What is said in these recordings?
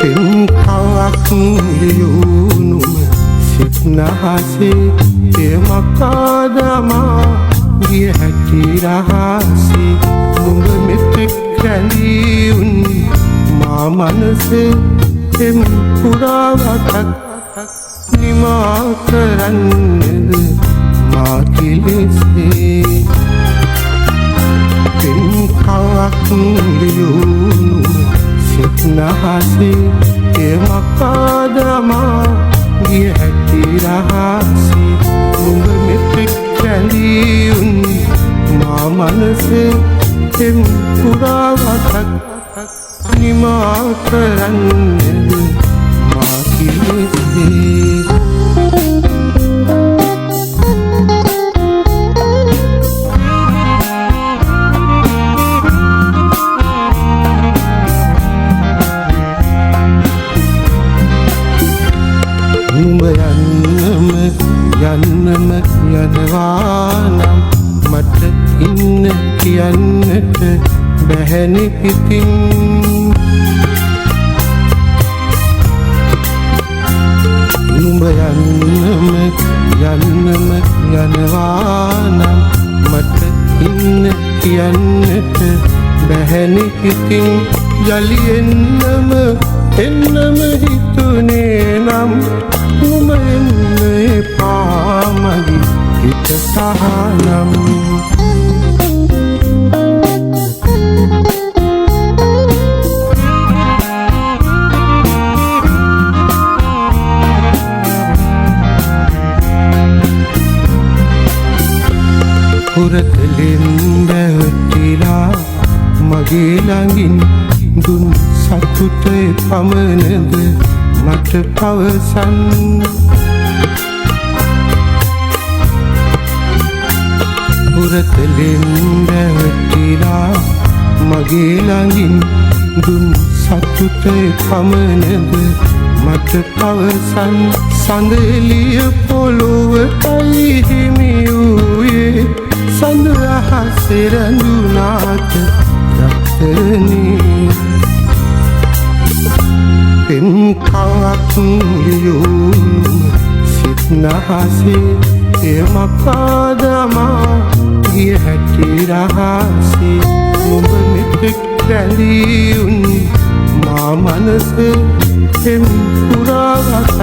කවක් ලියුණුම සිත් නහසේ එමකාදමා ගිය හැටි රහසේ නුඹ මෙතෙක් රැඳී උන් මා මනසේ එම් පුරාවතක් නිමා කරන්නේද මා කිලිසේ කවක් ලියුණුම සිත් නහසේ එමකාදමා ගිය හැටි රහසේ නුඹ මෙතෙක් රැඳී උන් මා මනසේ එම් පුරාවතක් නිමා කරන්නේද මා කිලිසේ යන්නම යනවානම් මට ඉන්න කියන්නට බැහැනි පිටින් නුඹ යන්නම යනවානම් මට ඉන්න කියන්නට බැහැනි පිටින් යලි එන්නම හිතුනේ නම් නුඹ එන්න එපා මගේ හිත සහනම් පුරතලින් බැවටිලා මගේ ළඟින් දුන් සතුටේ පමණද මට පවසන් පුරතලින් බැවටිලා මගේ ළඟින් දුන් සතුටේ පමණද මට පවසන් සඳෙලිය පොළොවටයි හිමි වූයේ සඳ අහසේ රැඳුනාට රත්තරනේ පෙම් කවක් ලියුණුම සිත් නහසේ එමකාදමා ගිය හැටි රහසේ නුඹ මෙතෙක් රැඳී උන් මා මනසේ එම් පුරාවතක්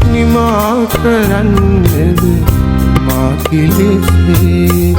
නිමා කරන්නේද මා කිලිසේ